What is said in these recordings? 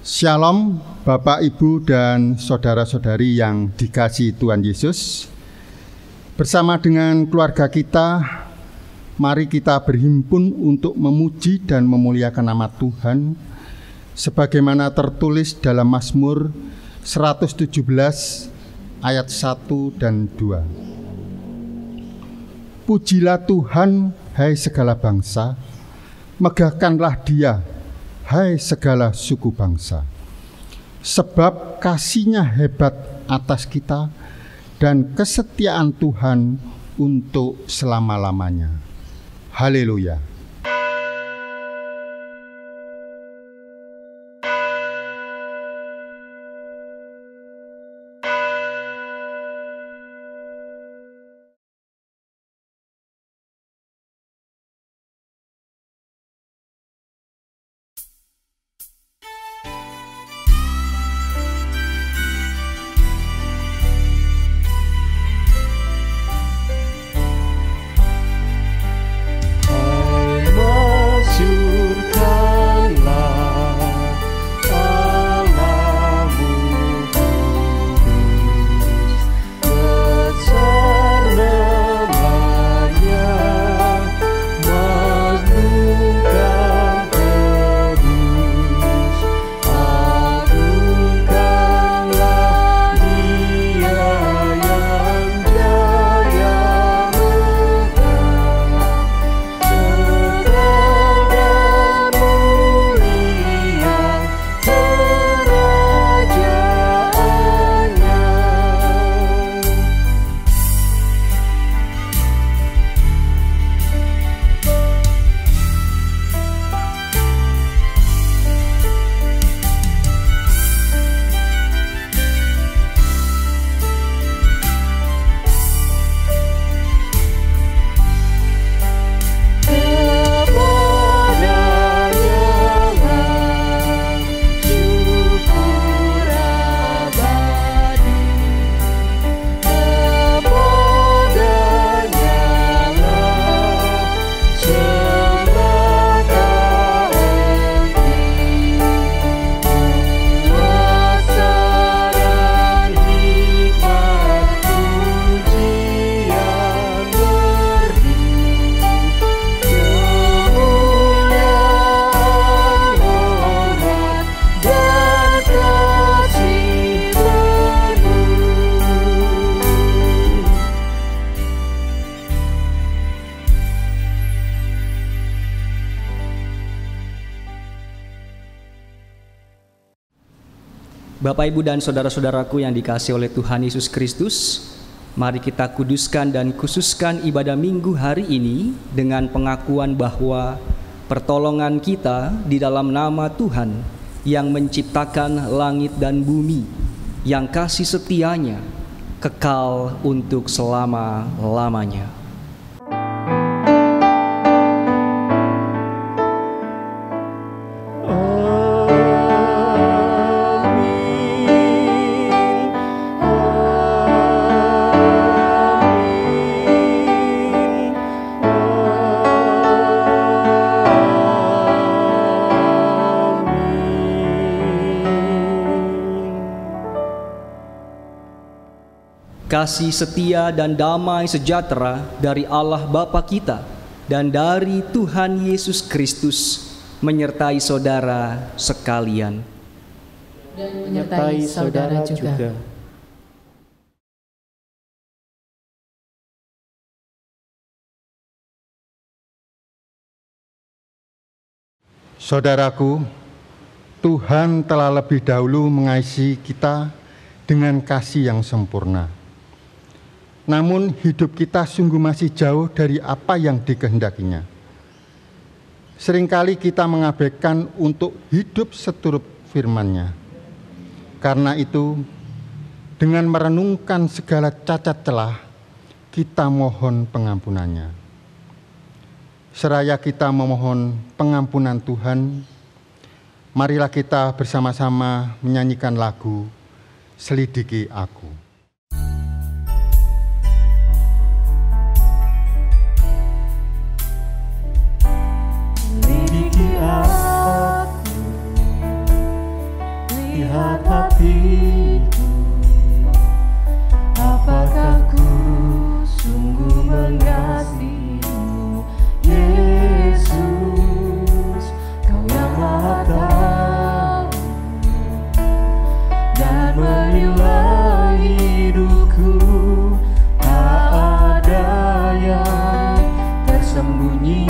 Shalom Bapak, Ibu, dan saudara-saudari yang dikasihi Tuhan Yesus. Bersama dengan keluarga kita, mari kita berhimpun untuk memuji dan memuliakan nama Tuhan, sebagaimana tertulis dalam Mazmur 117 ayat 1 dan 2. Pujilah Tuhan, hai segala bangsa, megahkanlah Dia, hai segala suku bangsa, sebab kasih-Nya hebat atas kita dan kesetiaan Tuhan untuk selama-lamanya. Haleluya. Bapak, Ibu, dan saudara-saudaraku yang dikasihi oleh Tuhan Yesus Kristus, mari kita kuduskan dan khususkan ibadah minggu hari ini dengan pengakuan bahwa pertolongan kita di dalam nama Tuhan yang menciptakan langit dan bumi, yang kasih setianya kekal untuk selama-lamanya. Kasih setia dan damai sejahtera dari Allah Bapa kita dan dari Tuhan Yesus Kristus menyertai saudara sekalian. Dan menyertai saudara juga. Saudaraku, Tuhan telah lebih dahulu mengasihi kita dengan kasih yang sempurna. Namun hidup kita sungguh masih jauh dari apa yang dikehendakinya. Seringkali kita mengabaikan untuk hidup seturut firman-Nya. Karena itu, dengan merenungkan segala cacat celah, kita mohon pengampunan-Nya. Seraya kita memohon pengampunan Tuhan, marilah kita bersama-sama menyanyikan lagu Selidiki Aku. lihat hatiku, apakah ku sungguh mengasihimu, Yesus, Kau yang Maha Tahu dan menilai hidupku. Tak ada yang tersembunyi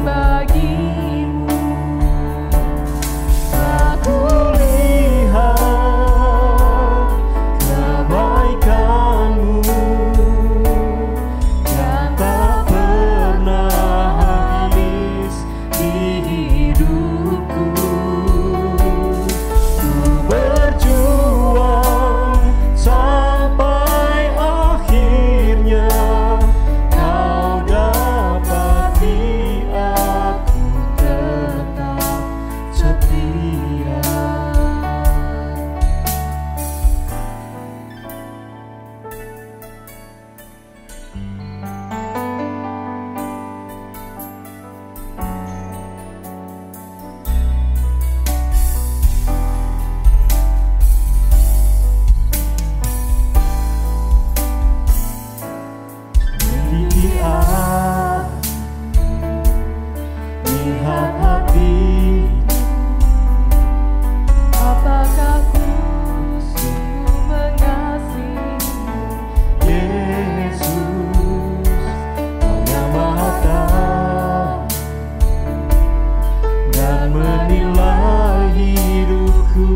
bagimu. Aku lihat kebaikanmu yang tak pernah habis di hidupku. Ku berjuang sampai akhirnya, Kau dapati aku tetap setia. Miliki aku, lihat hatiku, Apakah ku sungguh mengasihimu, Yesus, Kau yang Maha Tahu dan menilai hidupku.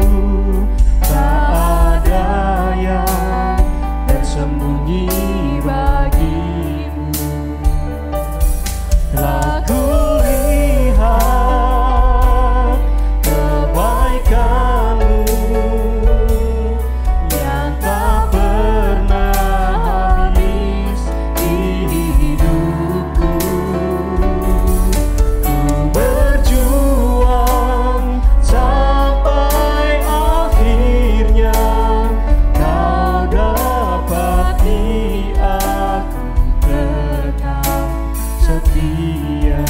Tak ada yang tersembunyi bagimu. Telah kulihat kebaikanmu yang tak pernah habis di hidupku. Ku berjuang sampai akhirnya, Kau dapati aku tetap setia.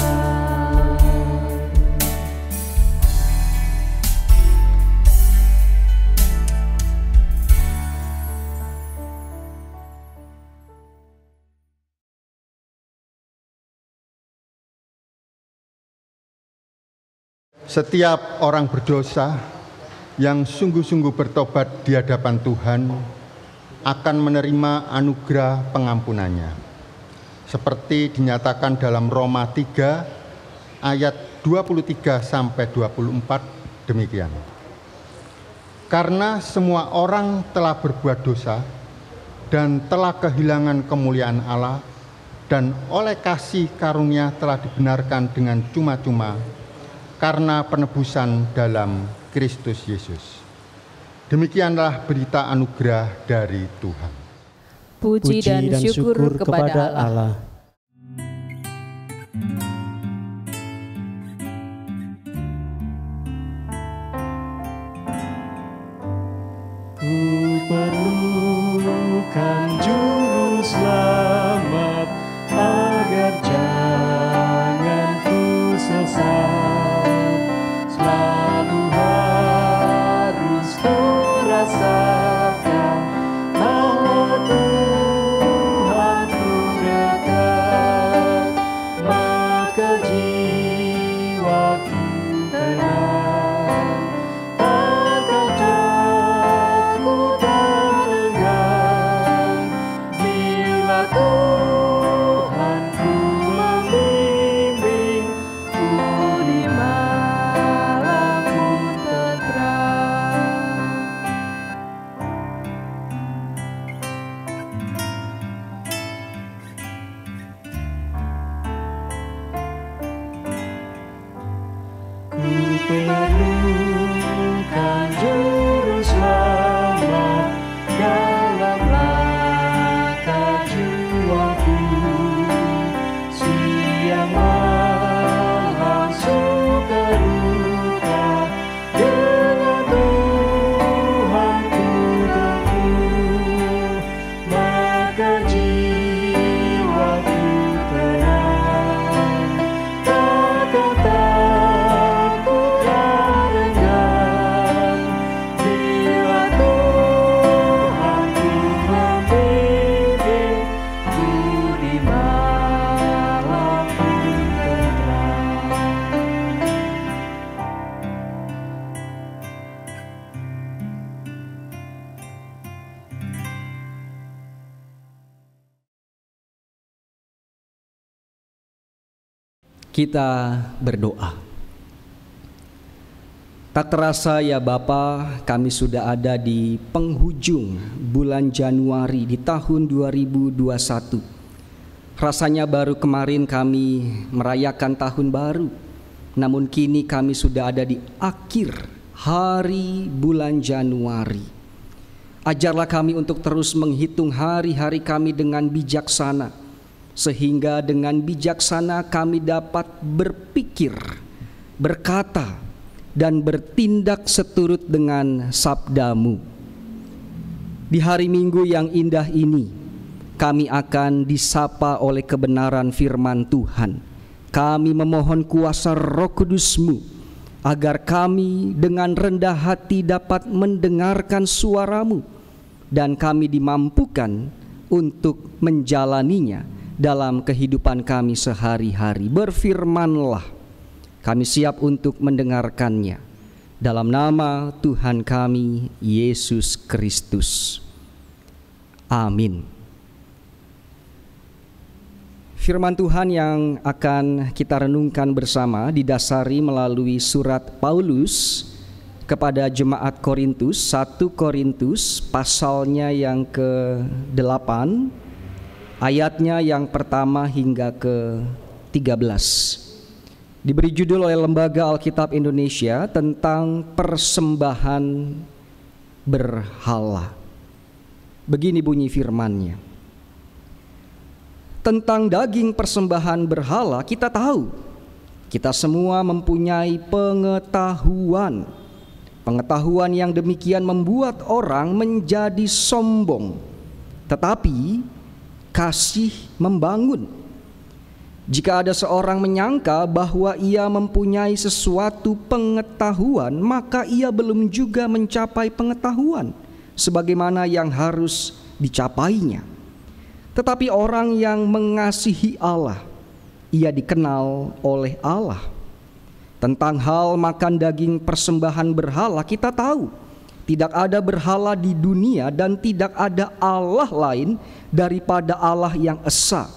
Setiap orang berdosa yang sungguh-sungguh bertobat di hadapan Tuhan akan menerima anugerah pengampunannya. Seperti dinyatakan dalam Roma 3 ayat 23-24 demikian. Karena semua orang telah berbuat dosa dan telah kehilangan kemuliaan Allah, dan oleh kasih karunia telah dibenarkan dengan cuma-cuma karena penebusan dalam Kristus Yesus. Demikianlah berita anugerah dari Tuhan. puji dan syukur kepada Allah. Ku perlukan juru selamat agar jangan ku sesat. Selalu harus ku rasakan bahwa Tuhanku dekat, maka jiwaku tenang. Takkan takut terenggan bila Tuhanku membimbing. Ku di malam pun tenteram. Ku perlukan juru selamat dalam langkah jiwaku. Siang malam suka duka, dengan Tuhanku teguh, maka jiwaku tenang. Takkan takut terenggan Kita berdoa. Tak terasa ya Bapa, kami sudah ada di penghujung bulan Januari di tahun 2021. Rasanya baru kemarin kami merayakan tahun baru, namun kini kami sudah ada di akhir hari bulan Januari. Ajarlah kami untuk terus menghitung hari-hari kami dengan bijaksana, sehingga dengan bijaksana kami dapat berpikir, berkata, dan bertindak seturut dengan sabda-Mu. Di hari Minggu yang indah ini, kami akan disapa oleh kebenaran firman Tuhan. Kami memohon kuasa Roh Kudus-Mu, agar kami dengan rendah hati dapat mendengarkan suara-Mu, dan kami dimampukan untuk menjalaninya dalam kehidupan kami sehari-hari. Berfirmanlah, kami siap untuk mendengarkannya. Dalam nama Tuhan kami, Yesus Kristus. Amin. Firman Tuhan yang akan kita renungkan bersama didasari melalui surat Paulus kepada jemaat Korintus, 1 Korintus pasalnya yang ke-8, ayatnya yang pertama hingga ke-13. Diberi judul oleh Lembaga Alkitab Indonesia tentang persembahan berhala. Begini bunyi firman-Nya. Tentang daging persembahan berhala kita tahu, kita semua mempunyai pengetahuan. Pengetahuan yang demikian membuat orang menjadi sombong, tetapi kasih membangun. Jika ada seorang menyangka bahwa ia mempunyai sesuatu pengetahuan, maka ia belum juga mencapai pengetahuan sebagaimana yang harus dicapainya. Tetapi orang yang mengasihi Allah, ia dikenal oleh Allah. Tentang hal makan daging persembahan berhala kita tahu, tidak ada berhala di dunia dan tidak ada Allah lain daripada Allah yang esa.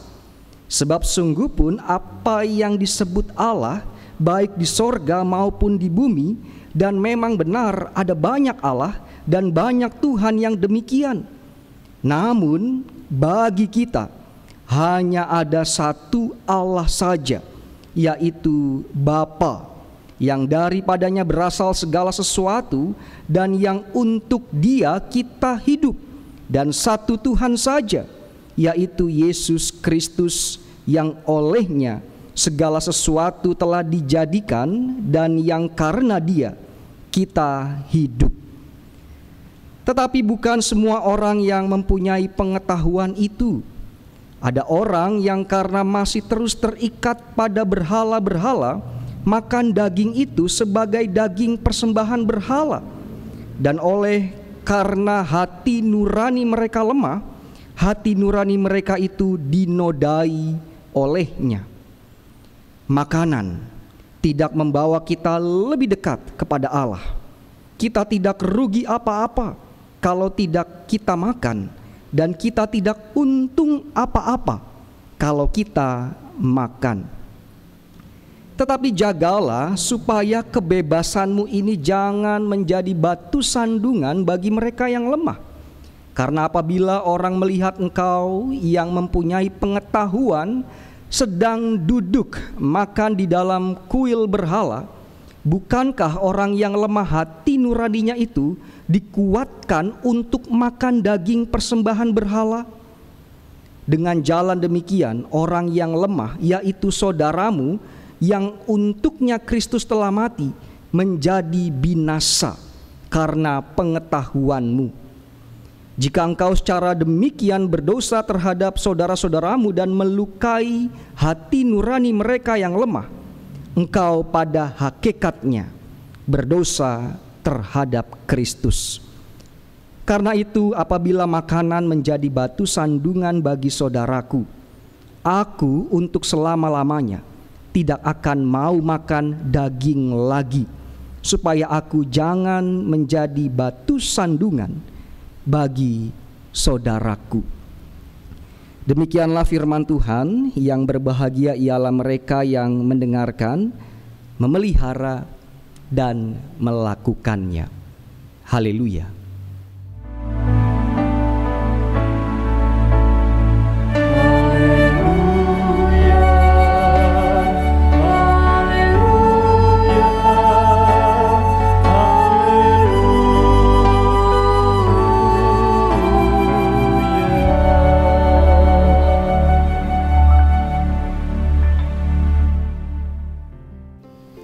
Sebab sungguh pun apa yang disebut Allah, baik di sorga maupun di bumi, dan memang benar ada banyak Allah dan banyak Tuhan yang demikian. Namun bagi kita hanya ada satu Allah saja, yaitu Bapa, yang daripadanya berasal segala sesuatu dan yang untuk Dia kita hidup, dan satu Tuhan saja, yaitu Yesus Kristus, yang olehnya segala sesuatu telah dijadikan dan yang karena Dia kita hidup. Tetapi bukan semua orang yang mempunyai pengetahuan itu. Ada orang yang karena masih terus terikat pada berhala-berhala, makan daging itu sebagai daging persembahan berhala. Dan oleh karena hati nurani mereka lemah, hati nurani mereka itu dinodai olehnya. Makanan tidak membawa kita lebih dekat kepada Allah. Kita tidak rugi apa-apa kalau tidak kita makan, dan kita tidak untung apa-apa kalau kita makan. Tetapi jagalah supaya kebebasanmu ini jangan menjadi batu sandungan bagi mereka yang lemah. Karena apabila orang melihat engkau yang mempunyai pengetahuan sedang duduk makan di dalam kuil berhala, bukankah orang yang lemah hati nuraninya itu dikuatkan untuk makan daging persembahan berhala? Dengan jalan demikian, orang yang lemah, yaitu saudaramu yang untuknya Kristus telah mati, menjadi binasa karena pengetahuanmu. Jika engkau secara demikian berdosa terhadap saudara-saudaramu dan melukai hati nurani mereka yang lemah, engkau pada hakikatnya berdosa terhadap Kristus. Karena itu apabila makanan menjadi batu sandungan bagi saudaraku, aku untuk selama-lamanya tidak akan mau makan daging lagi, supaya aku jangan menjadi batu sandungan bagi saudaraku. Demikianlah firman Tuhan, yang berbahagia ialah mereka yang mendengarkan, memelihara, dan melakukannya. Haleluya.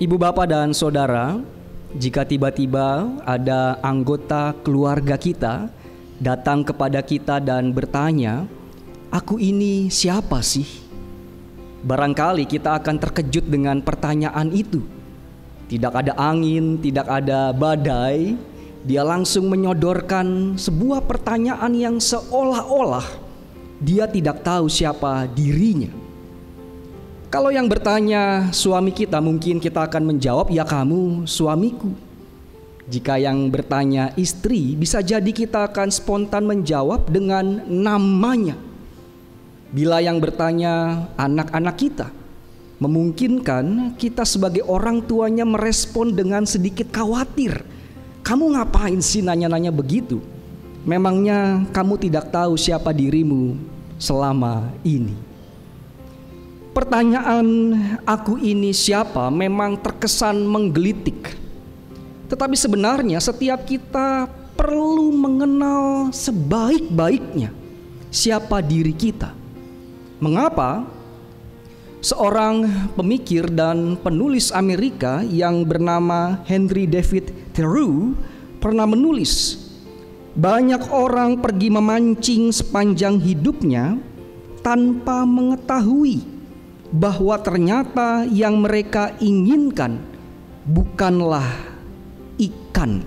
Ibu, bapak, dan saudara, jika tiba-tiba ada anggota keluarga kita datang kepada kita dan bertanya, "Aku ini siapa sih?" Barangkali kita akan terkejut dengan pertanyaan itu. Tidak ada angin, tidak ada badai, dia langsung menyodorkan sebuah pertanyaan yang seolah-olah dia tidak tahu siapa dirinya. Kalau yang bertanya suami kita, mungkin kita akan menjawab, "Ya, kamu suamiku." Jika yang bertanya istri, bisa jadi kita akan spontan menjawab dengan namanya. Bila yang bertanya anak-anak kita, memungkinkan kita sebagai orang tuanya merespon dengan sedikit khawatir. "Kamu ngapain sih nanya-nanya begitu? Memangnya kamu tidak tahu siapa dirimu selama ini?" Pertanyaan "aku ini siapa" memang terkesan menggelitik. Tetapi sebenarnya setiap kita perlu mengenal sebaik-baiknya siapa diri kita. Mengapa? Seorang pemikir dan penulis Amerika yang bernama Henry David Thoreau pernah menulis, banyak orang pergi memancing sepanjang hidupnya tanpa mengetahui bahwa ternyata yang mereka inginkan bukanlah ikan.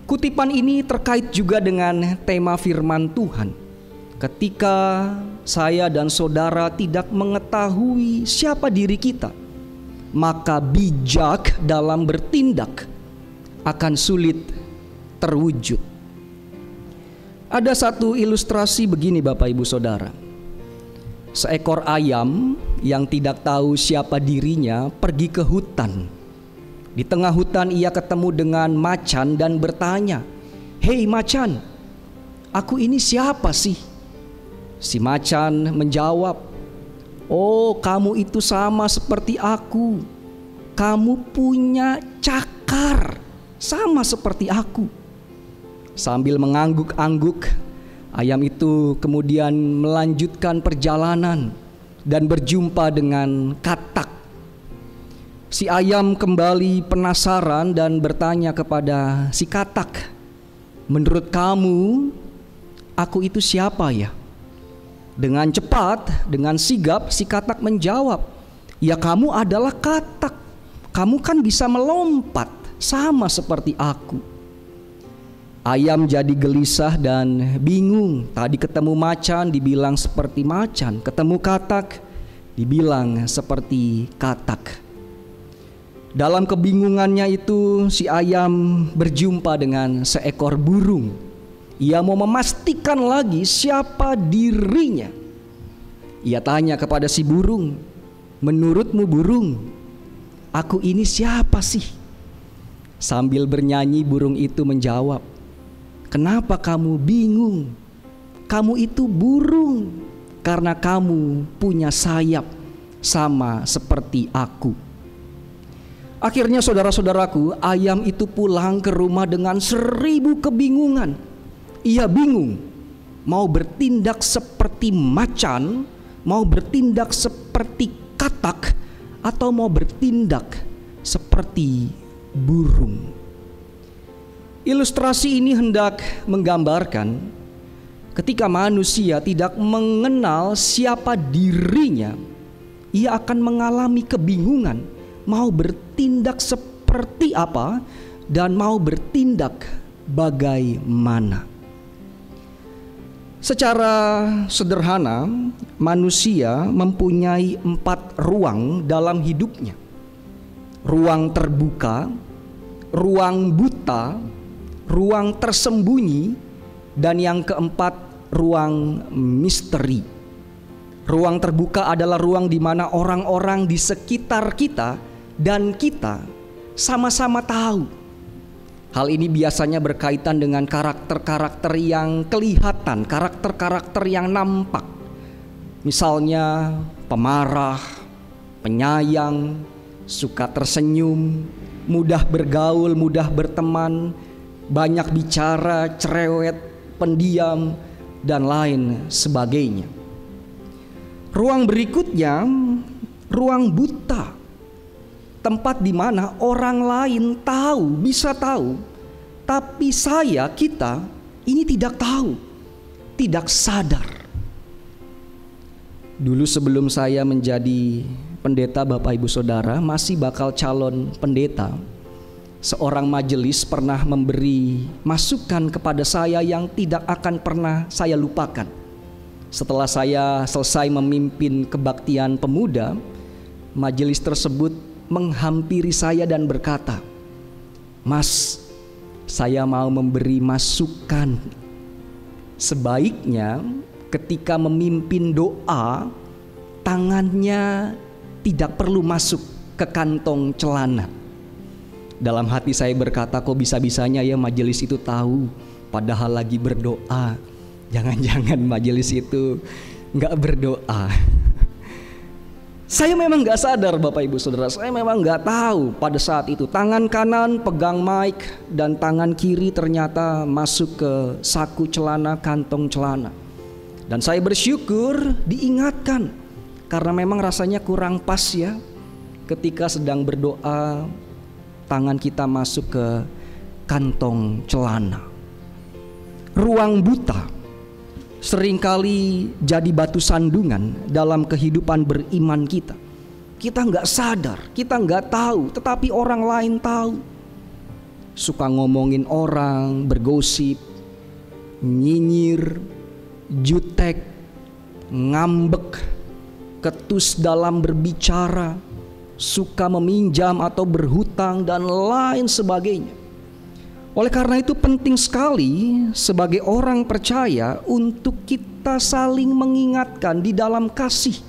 Kutipan ini terkait juga dengan tema firman Tuhan. Ketika saya dan saudara tidak mengetahui siapa diri kita, maka bijak dalam bertindak akan sulit terwujud. Ada satu ilustrasi begini, Bapak Ibu Saudara. Seekor ayam yang tidak tahu siapa dirinya pergi ke hutan. Di tengah hutan ia ketemu dengan macan dan bertanya, "Hei macan, aku ini siapa sih?" Si macan menjawab, "Oh, kamu itu sama seperti aku. Kamu punya cakar sama seperti aku." Sambil mengangguk-angguk, ayam itu kemudian melanjutkan perjalanan dan berjumpa dengan katak. Si ayam kembali penasaran dan bertanya kepada si katak, "Menurut kamu, aku itu siapa ya?" Dengan cepat, dengan sigap, si katak menjawab, "Ya, kamu adalah katak. Kamu kan bisa melompat sama seperti aku." Ayam jadi gelisah dan bingung. Tadi ketemu macan dibilang seperti macan, ketemu katak dibilang seperti katak. Dalam kebingungannya itu, si ayam berjumpa dengan seekor burung. Ia mau memastikan lagi siapa dirinya. Ia tanya kepada si burung, "Menurutmu burung, aku ini siapa sih?" Sambil bernyanyi burung itu menjawab, "Kenapa kamu bingung? Kamu itu burung karena kamu punya sayap sama seperti aku." Akhirnya saudara-saudaraku, ayam itu pulang ke rumah dengan 1000 kebingungan. Ia bingung mau bertindak seperti macan, mau bertindak seperti katak, atau mau bertindak seperti burung. Ilustrasi ini hendak menggambarkan ketika manusia tidak mengenal siapa dirinya, ia akan mengalami kebingungan mau bertindak seperti apa dan mau bertindak bagaimana. Secara sederhana, manusia mempunyai 4 ruang dalam hidupnya. Ruang terbuka, ruang buta, ruang tersembunyi, dan yang keempat, ruang misteri. Ruang terbuka adalah ruang di mana orang-orang di sekitar kita dan kita sama-sama tahu. Hal ini biasanya berkaitan dengan karakter-karakter yang kelihatan, karakter-karakter yang nampak. Misalnya pemarah, penyayang, suka tersenyum, mudah bergaul, mudah berteman, banyak bicara, cerewet, pendiam, dan lain sebagainya. Ruang berikutnya, ruang buta. Tempat di mana orang lain tahu, bisa tahu, tapi kita ini tidak tahu, tidak sadar. Dulu sebelum saya menjadi pendeta, Bapak Ibu Saudara, masih bakal calon pendeta, seorang majelis pernah memberi masukan kepada saya yang tidak akan pernah saya lupakan. Setelah saya selesai memimpin kebaktian pemuda, majelis tersebut menghampiri saya dan berkata, "Mas, saya mau memberi masukan. Sebaiknya ketika memimpin doa, tangannya tidak perlu masuk ke kantong celana." Dalam hati saya berkata, kok bisa-bisanya ya majelis itu tahu padahal lagi berdoa. Jangan-jangan majelis itu gak berdoa. Saya memang gak sadar Bapak Ibu Saudara, saya memang gak tahu pada saat itu. Tangan kanan pegang mic dan tangan kiri ternyata masuk ke saku celana, kantong celana. Dan saya bersyukur diingatkan, karena memang rasanya kurang pas ya ketika sedang berdoa tangan kita masuk ke kantong celana. Ruang buta seringkali jadi batu sandungan dalam kehidupan beriman kita. Kita nggak sadar, kita nggak tahu, tetapi orang lain tahu. Suka ngomongin orang, bergosip, nyinyir, jutek, ngambek, ketus dalam berbicara, suka meminjam atau berhutang dan lain sebagainya. Oleh karena itu penting sekali sebagai orang percaya untuk kita saling mengingatkan di dalam kasih,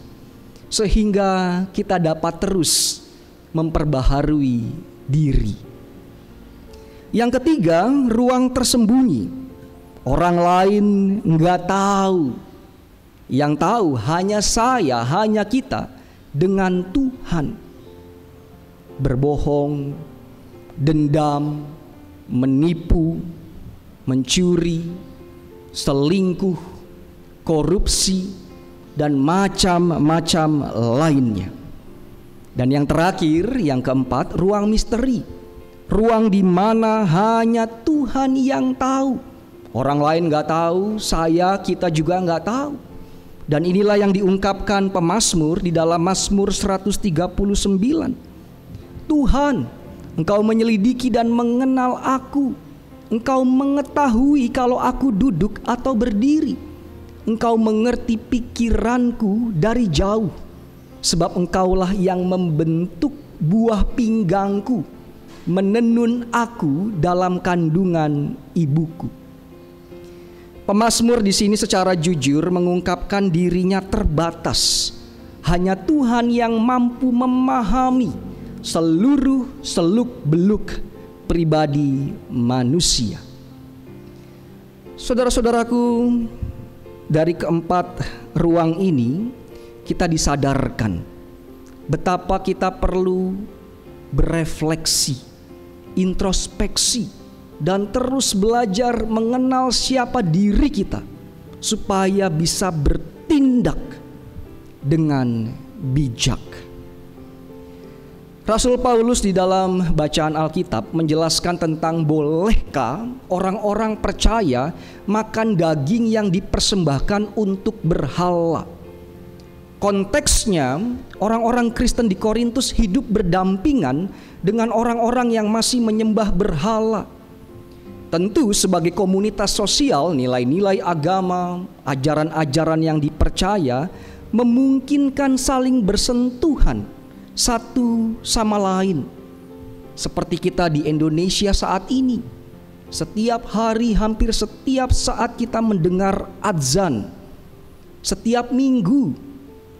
sehingga kita dapat terus memperbaharui diri. Yang ketiga, ruang tersembunyi. Orang lain nggak tahu. Yang tahu hanya saya, hanya kita dengan Tuhan. Berbohong, dendam, menipu, mencuri, selingkuh, korupsi, dan macam-macam lainnya. Dan yang terakhir, yang keempat, ruang misteri. Ruang di mana hanya Tuhan yang tahu. Orang lain gak tahu, kita juga gak tahu. Dan inilah yang diungkapkan pemazmur di dalam Mazmur 139. Tuhan, Engkau menyelidiki dan mengenal aku. Engkau mengetahui kalau aku duduk atau berdiri. Engkau mengerti pikiranku dari jauh. Sebab Engkaulah yang membentuk buah pinggangku, menenun aku dalam kandungan ibuku. Pemazmur di sini secara jujur mengungkapkan dirinya terbatas. Hanya Tuhan yang mampu memahami seluruh seluk-beluk pribadi manusia. Saudara-saudaraku, dari keempat ruang ini kita disadarkan betapa kita perlu berefleksi, introspeksi, dan terus belajar mengenal siapa diri kita supaya bisa bertindak dengan bijak. Rasul Paulus di dalam bacaan Alkitab menjelaskan tentang bolehkah orang-orang percaya makan daging yang dipersembahkan untuk berhala. Konteksnya, orang-orang Kristen di Korintus hidup berdampingan dengan orang-orang yang masih menyembah berhala. Tentu sebagai komunitas sosial, nilai-nilai agama, ajaran-ajaran yang dipercaya memungkinkan saling bersentuhan satu sama lain. Seperti kita di Indonesia saat ini, Setiap hari, hampir setiap saat kita mendengar adzan. Setiap minggu,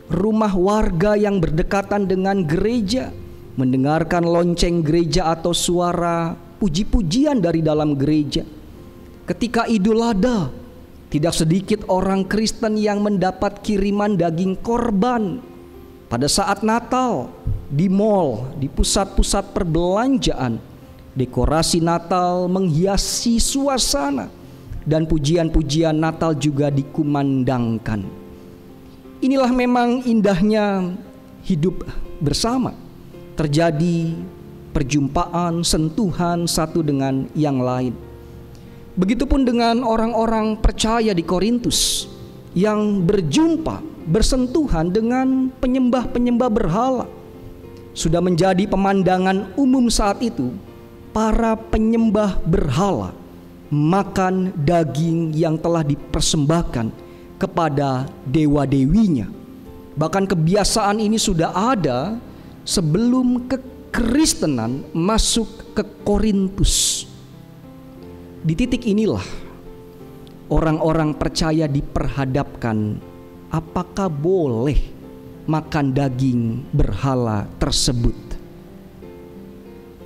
rumah warga yang berdekatan dengan gereja mendengarkan lonceng gereja atau suara puji-pujian dari dalam gereja. Ketika Idul Adha, tidak sedikit orang Kristen yang mendapat kiriman daging korban. Pada saat Natal, di mal, di pusat-pusat perbelanjaan, dekorasi Natal menghiasi suasana dan pujian-pujian Natal juga dikumandangkan. Inilah memang indahnya hidup bersama. Terjadi perjumpaan, sentuhan satu dengan yang lain. Begitupun dengan orang-orang percaya di Korintus yang berjumpa, bersentuhan dengan penyembah-penyembah berhala. Sudah menjadi pemandangan umum saat itu, para penyembah berhala makan daging yang telah dipersembahkan kepada dewa-dewinya. Bahkan kebiasaan ini sudah ada sebelum kekristenan masuk ke Korintus. Di titik inilah orang-orang percaya diperhadapkan apakah boleh makan daging berhala tersebut.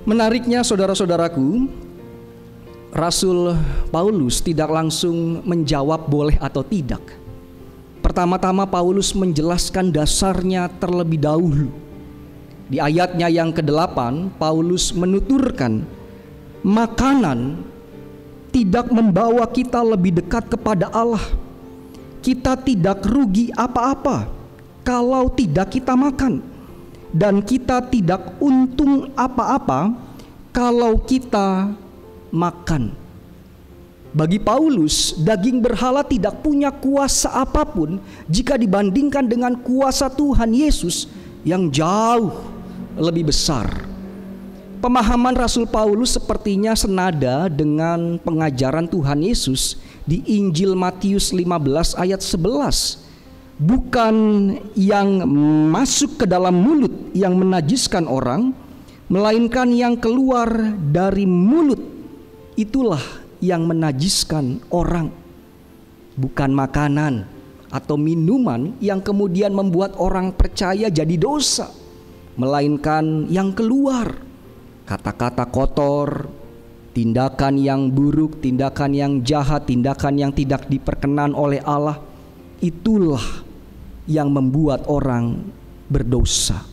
Menariknya saudara-saudaraku, Rasul Paulus tidak langsung menjawab boleh atau tidak. Pertama-tama Paulus menjelaskan dasarnya terlebih dahulu. Di ayatnya yang ke-8, Paulus menuturkan makanan tidak membawa kita lebih dekat kepada Allah. Kita tidak rugi apa-apa kalau tidak kita makan, dan kita tidak untung apa-apa kalau kita makan. Bagi Paulus, daging berhala tidak punya kuasa apapun jika dibandingkan dengan kuasa Tuhan Yesus yang jauh lebih besar. Pemahaman Rasul Paulus sepertinya senada dengan pengajaran Tuhan Yesus di Injil Matius 15 ayat 11. Bukan yang masuk ke dalam mulut yang menajiskan orang, melainkan yang keluar dari mulut, itulah yang menajiskan orang. Bukan makanan atau minuman yang kemudian membuat orang percaya jadi dosa, melainkan yang keluar. Kata-kata kotor, tindakan yang buruk, tindakan yang jahat, tindakan yang tidak diperkenan oleh Allah, itulah yang membuat orang berdosa.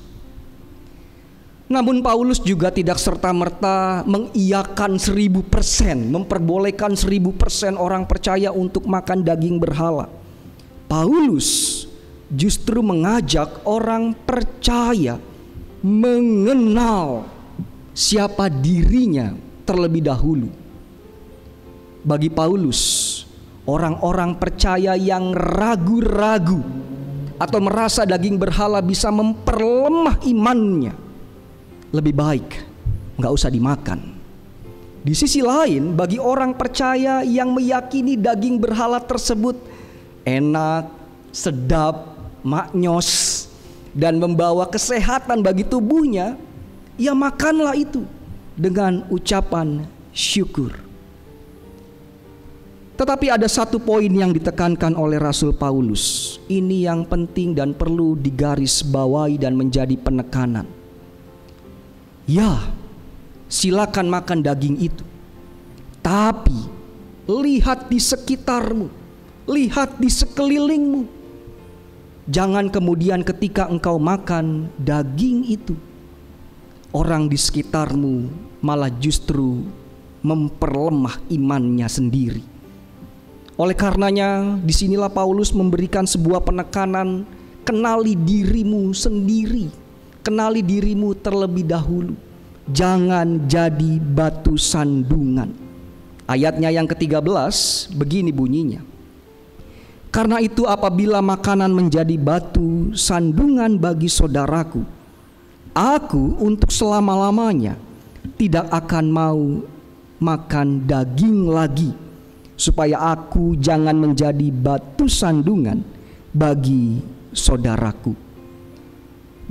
Namun Paulus juga tidak serta-merta mengiyakan 1000%, memperbolehkan 1000% orang percaya untuk makan daging berhala. Paulus justru mengajak orang percaya mengenal siapa dirinya terlebih dahulu. Bagi Paulus, orang-orang percaya yang ragu-ragu atau merasa daging berhala bisa memperlemah imannya, lebih baik nggak usah dimakan. Di sisi lain, bagi orang percaya yang meyakini daging berhala tersebut enak, sedap, maknyos, dan membawa kesehatan bagi tubuhnya, ya makanlah itu dengan ucapan syukur. Tetapi ada satu poin yang ditekankan oleh Rasul Paulus. Ini yang penting dan perlu digarisbawahi dan menjadi penekanan. Ya, silakan makan daging itu. Tapi lihat di sekitarmu, lihat di sekelilingmu. Jangan kemudian ketika engkau makan daging itu, orang di sekitarmu malah justru memperlemah imannya sendiri. Oleh karenanya, disinilah Paulus memberikan sebuah penekanan, kenali dirimu sendiri, kenali dirimu terlebih dahulu. Jangan jadi batu sandungan. Ayatnya yang ke-13 begini bunyinya. Karena itu apabila makanan menjadi batu sandungan bagi saudaraku, aku untuk selama-lamanya tidak akan mau makan daging lagi, supaya aku jangan menjadi batu sandungan bagi saudaraku.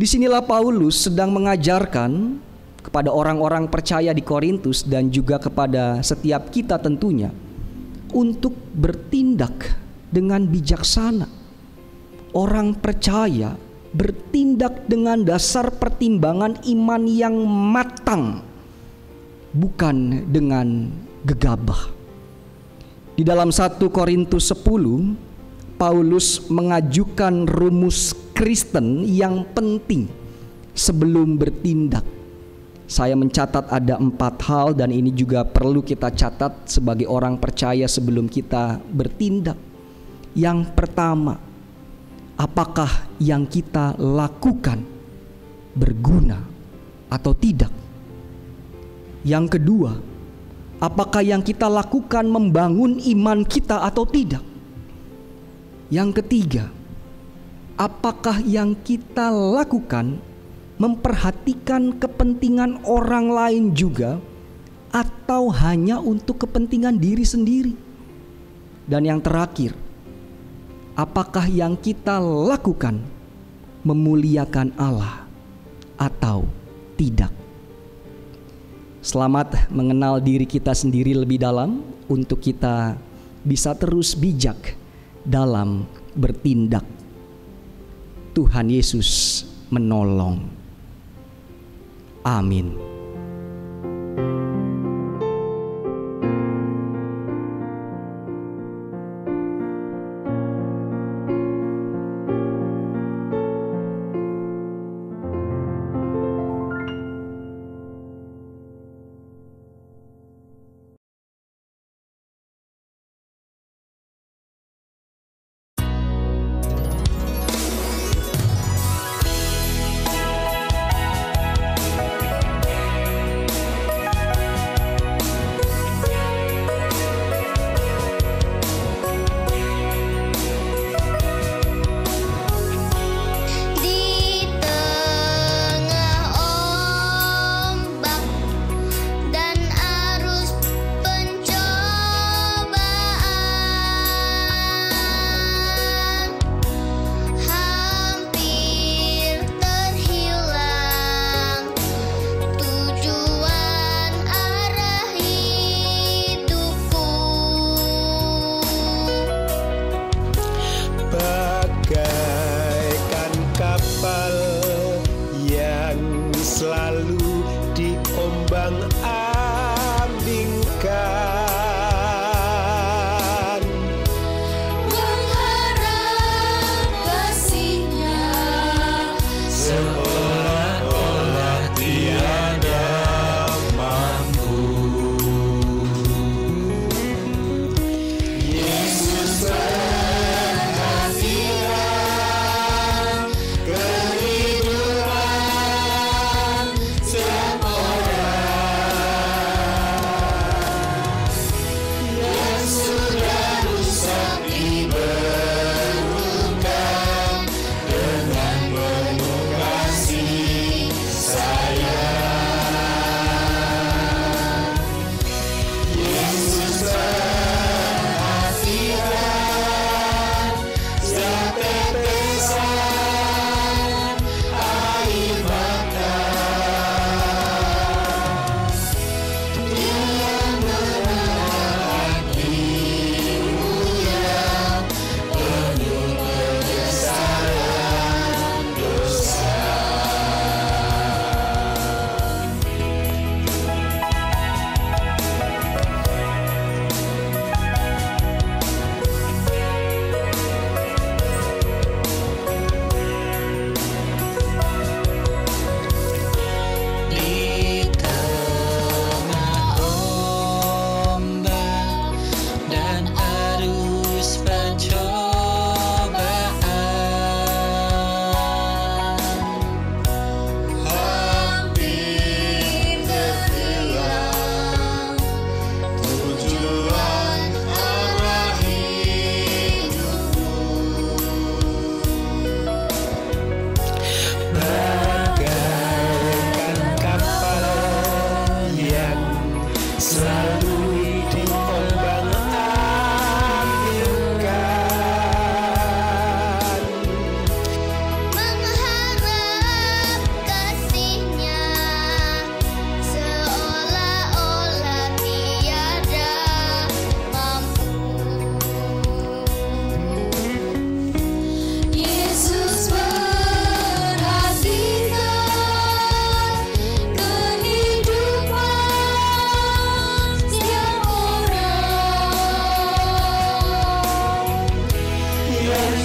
Disinilah Paulus sedang mengajarkan kepada orang-orang percaya di Korintus dan juga kepada setiap kita tentunya untuk bertindak dengan bijaksana. Orang percaya bertindak dengan dasar pertimbangan iman yang matang, bukan dengan gegabah. Di dalam 1 Korintus 10, Paulus mengajukan rumus Kristen yang penting sebelum bertindak. Saya mencatat ada 4 hal dan ini juga perlu kita catat sebagai orang percaya sebelum kita bertindak. Yang pertama, apakah yang kita lakukan berguna atau tidak? Yang kedua, apakah yang kita lakukan membangun iman kita atau tidak? Yang ketiga, apakah yang kita lakukan memperhatikan kepentingan orang lain juga atau hanya untuk kepentingan diri sendiri? Dan yang terakhir, apakah yang kita lakukan memuliakan Allah atau tidak? Selamat mengenal diri kita sendiri lebih dalam untuk kita bisa terus bijak dalam bertindak. Tuhan Yesus menolong. Amin.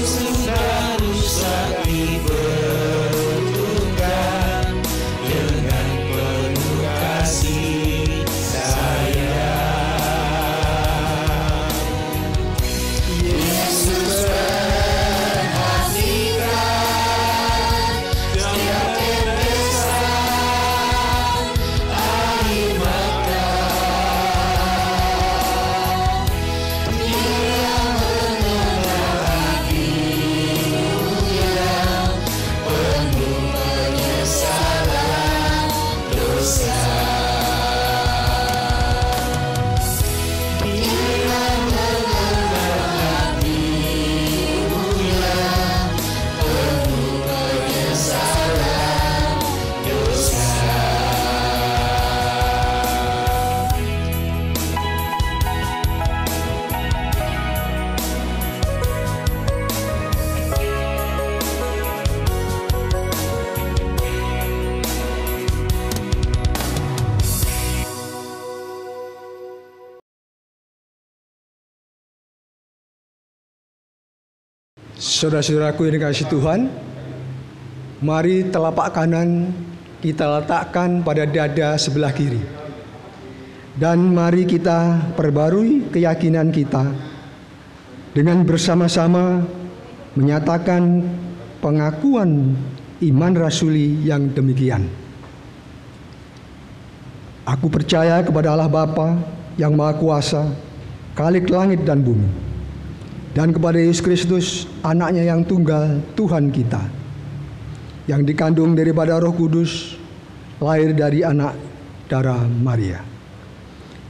selalu sakti bertugas dengan penuh kasih sayang. Yesus perhatikan setiap tetesan air mata. Dia mengenal hatimu yang penuh penyesalan dosa. Dia mengenal hatimu yang penuh penyesalan dosa. Saudara-saudaraku yang dikasihi Tuhan, mari telapak kanan kita letakkan pada dada sebelah kiri. Dan mari kita perbarui keyakinan kita dengan bersama-sama menyatakan pengakuan iman rasuli yang demikian. Aku percaya kepada Allah Bapa yang Maha Kuasa, Khalik langit dan bumi, dan kepada Yesus Kristus, anaknya yang tunggal, Tuhan kita, yang dikandung daripada Roh Kudus, lahir dari anak darah Maria,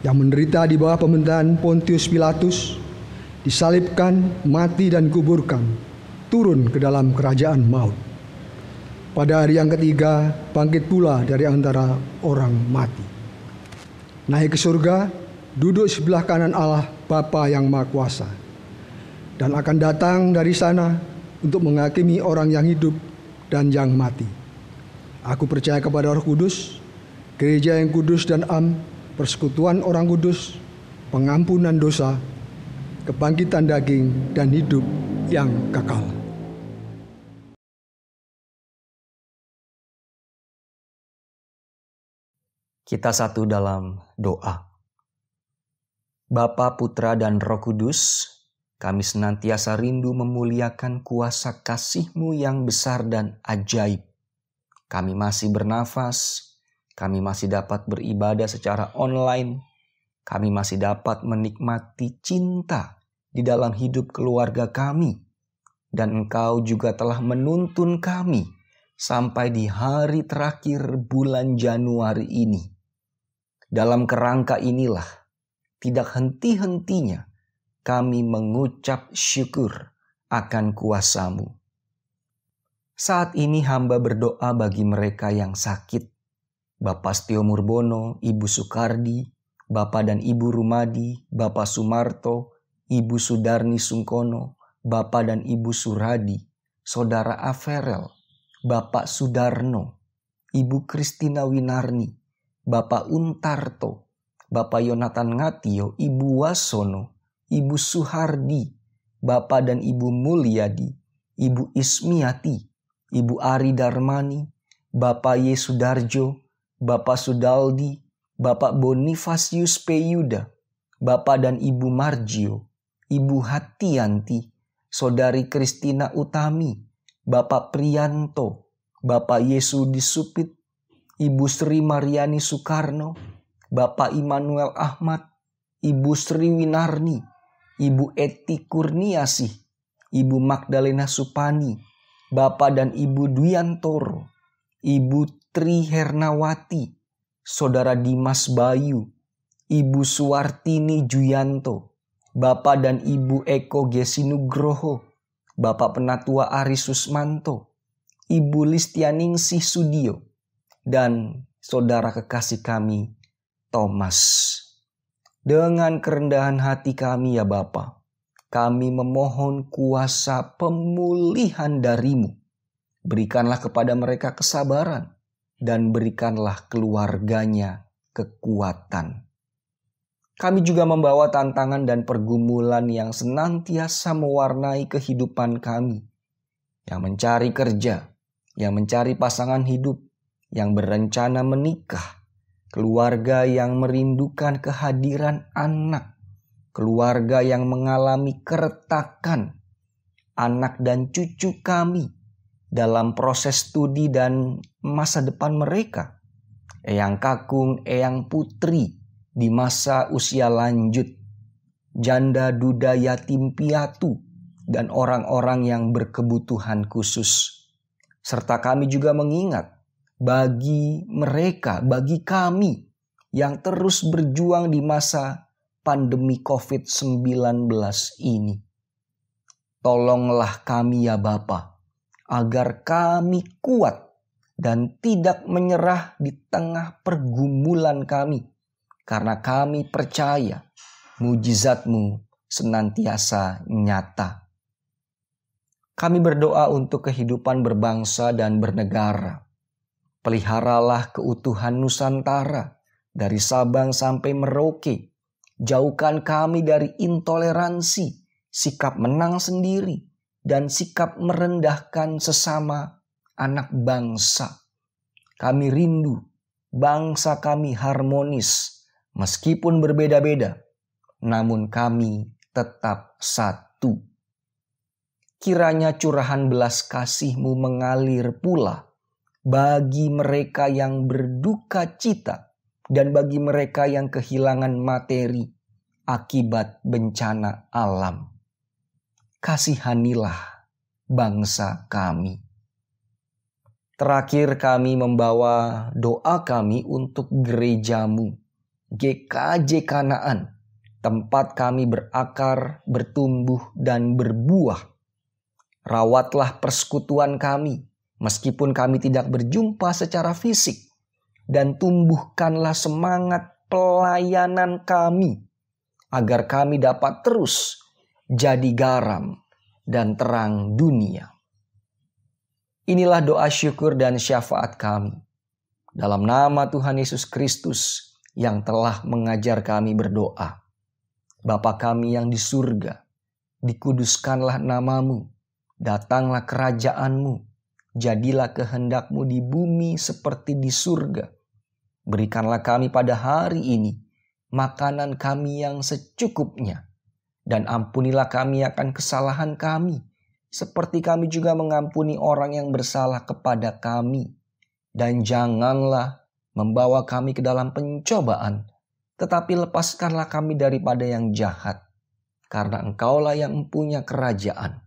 yang menderita di bawah pemerintahan Pontius Pilatus, disalibkan, mati dan kuburkan, turun ke dalam kerajaan maut. Pada hari yang ketiga, bangkit pula dari antara orang mati, naik ke surga, duduk sebelah kanan Allah Bapa yang Maha Kuasa, dan akan datang dari sana untuk menghakimi orang yang hidup dan yang mati. Aku percaya kepada Roh Kudus, gereja yang kudus dan am, persekutuan orang kudus, pengampunan dosa, kebangkitan daging, dan hidup yang kekal. Kita satu dalam doa. Bapa, Putra, dan Roh Kudus, kami senantiasa rindu memuliakan kuasa kasih-Mu yang besar dan ajaib. Kami masih bernafas, kami masih dapat beribadah secara online, kami masih dapat menikmati cinta di dalam hidup keluarga kami, dan Engkau juga telah menuntun kami sampai di hari terakhir bulan Januari ini. Dalam kerangka inilah, tidak henti-hentinya kami mengucap syukur akan kuasa-Mu. Saat ini hamba berdoa bagi mereka yang sakit. Bapak Setio Murbono, Ibu Sukardi, Bapak dan Ibu Rumadi, Bapak Sumarto, Ibu Sudarni Sungkono, Bapak dan Ibu Suradi, Saudara Averel, Bapak Sudarno, Ibu Kristina Winarni, Bapak Untarto, Bapak Yonatan Ngatio, Ibu Wasono, Ibu Suhardi, Bapak dan Ibu Mulyadi, Ibu Ismiati, Ibu Ari Darmani, Bapak Yesudarjo, Bapak Sudaldi, Bapak Bonifasius Peyuda, Bapak dan Ibu Margio, Ibu Hatianti, Saudari Kristina Utami, Bapak Priyanto, Bapak Yesu Disupit, Ibu Sri Mariani Soekarno, Bapak Immanuel Ahmad, Ibu Sri Winarni, Ibu Eti Kurniasih, Ibu Magdalena Supani, Bapak dan Ibu Dwiantoro, Ibu Tri Hernawati, Saudara Dimas Bayu, Ibu Suwartini Juyanto, Bapak dan Ibu Eko Gesinugroho, Bapak Penatua Ari Susmanto, Ibu Listianingsih Sudio, dan saudara kekasih kami, Thomas. Dengan kerendahan hati kami ya Bapa, kami memohon kuasa pemulihan dari-Mu. Berikanlah kepada mereka kesabaran dan berikanlah keluarganya kekuatan. Kami juga membawa tantangan dan pergumulan yang senantiasa mewarnai kehidupan kami, yang mencari kerja, yang mencari pasangan hidup, yang berencana menikah, keluarga yang merindukan kehadiran anak, keluarga yang mengalami keretakan, anak dan cucu kami dalam proses studi dan masa depan mereka, eyang kakung, eyang putri di masa usia lanjut, janda duda yatim piatu, dan orang-orang yang berkebutuhan khusus. Serta kami juga mengingat bagi mereka, bagi kami yang terus berjuang di masa pandemi COVID-19 ini. Tolonglah kami ya Bapa, agar kami kuat dan tidak menyerah di tengah pergumulan kami. Karena kami percaya mujizat-Mu senantiasa nyata. Kami berdoa untuk kehidupan berbangsa dan bernegara. Peliharalah keutuhan Nusantara dari Sabang sampai Merauke. Jauhkan kami dari intoleransi, sikap menang sendiri, dan sikap merendahkan sesama anak bangsa. Kami rindu bangsa kami harmonis, meskipun berbeda-beda, namun kami tetap satu. Kiranya curahan belas kasih-Mu mengalir pula bagi mereka yang berduka cita dan bagi mereka yang kehilangan materi akibat bencana alam. Kasihanilah bangsa kami. Terakhir kami membawa doa kami untuk gereja-Mu, GKJ Kanaan, tempat kami berakar, bertumbuh, dan berbuah. Rawatlah persekutuan kami, meskipun kami tidak berjumpa secara fisik, dan tumbuhkanlah semangat pelayanan kami, agar kami dapat terus jadi garam dan terang dunia. Inilah doa syukur dan syafaat kami. Dalam nama Tuhan Yesus Kristus, yang telah mengajar kami berdoa. Bapa kami yang di surga, dikuduskanlah nama-Mu, datanglah kerajaan-Mu, jadilah kehendak-Mu di bumi seperti di surga. Berikanlah kami pada hari ini makanan kami yang secukupnya, dan ampunilah kami akan kesalahan kami, seperti kami juga mengampuni orang yang bersalah kepada kami. Dan janganlah membawa kami ke dalam pencobaan, tetapi lepaskanlah kami daripada yang jahat. Karena Engkaulah yang mempunyai kerajaan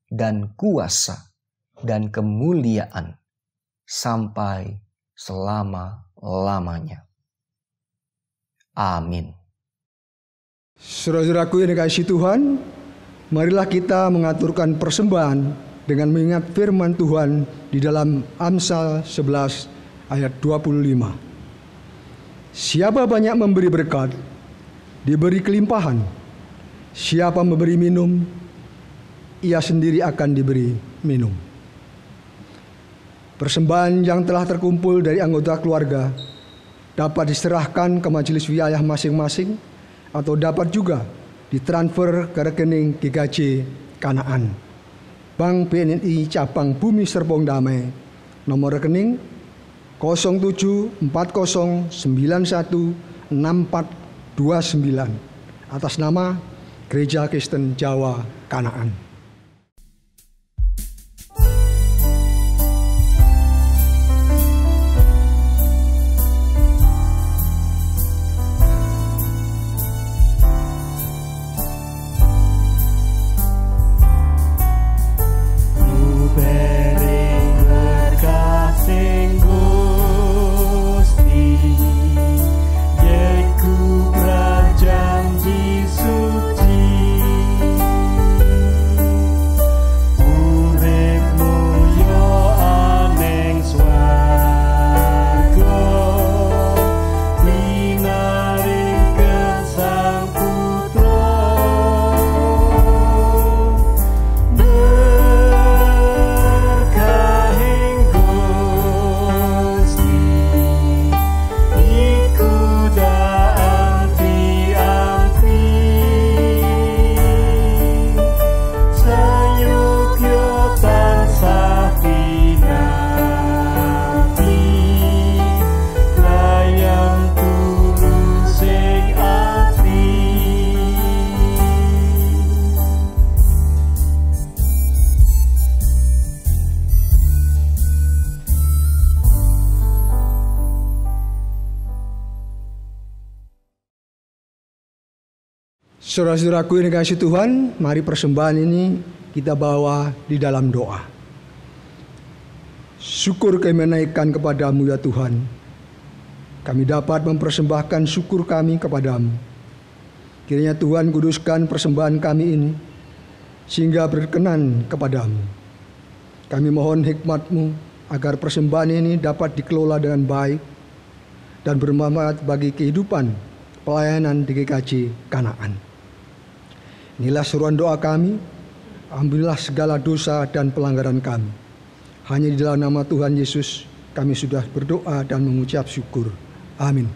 dan kuasa dan kemuliaan sampai selama-lamanya. Amin. Saudara-saudaraku yang dikasihi Tuhan, marilah kita mengaturkan persembahan dengan mengingat firman Tuhan di dalam Amsal 11 ayat 25. Siapa banyak memberi berkat, diberi kelimpahan. Siapa memberi minum, ia sendiri akan diberi minum. Persembahan yang telah terkumpul dari anggota keluarga dapat diserahkan ke majelis wilayah masing-masing atau dapat juga ditransfer ke rekening GKJ Kanaan, Bank BNI Cabang Bumi Serpong Damai, nomor rekening 0740916429 atas nama Gereja Kristen Jawa Kanaan. Suci Saudara-saudaraku yang dikasihi Tuhan, mari persembahan ini kita bawa di dalam doa. Syukur kami menaikkan kepadamu ya Tuhan. Kami dapat mempersembahkan syukur kami kepadamu. Kiranya Tuhan kuduskan persembahan kami ini, sehingga berkenan kepadamu. Kami mohon hikmat-Mu agar persembahan ini dapat dikelola dengan baik dan bermanfaat bagi kehidupan pelayanan di GKJ Kanaan. Inilah seruan doa kami, ambillah segala dosa dan pelanggaran kami. Hanya di dalam nama Tuhan Yesus kami sudah berdoa dan mengucap syukur. Amin.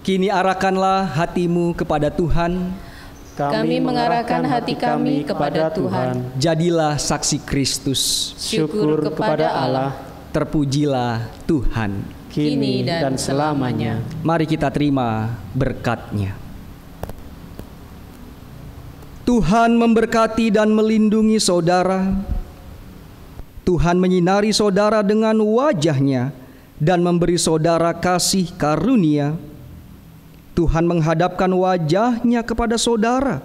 Kini arahkanlah hatimu kepada Tuhan. Kami mengarahkan hati kami kepada Tuhan. Jadilah saksi Kristus. Syukur kepada Allah. Terpujilah Tuhan. Kini dan selamanya. Mari kita terima berkat-Nya. Tuhan memberkati dan melindungi saudara. Tuhan menyinari saudara dengan wajah-Nya dan memberi saudara kasih karunia. Tuhan menghadapkan wajah-Nya kepada saudara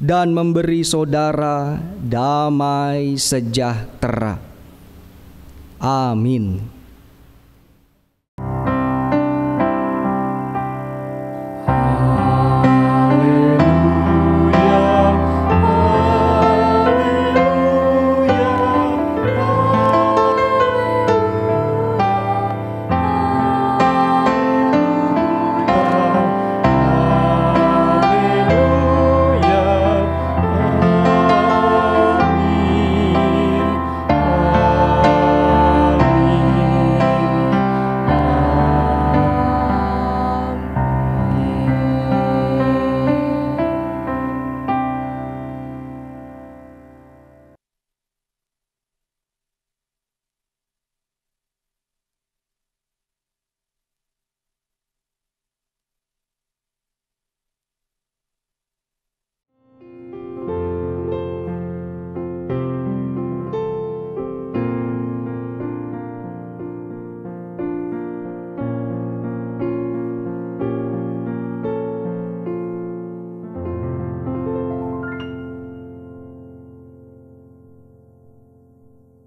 dan memberi saudara damai sejahtera. Amin.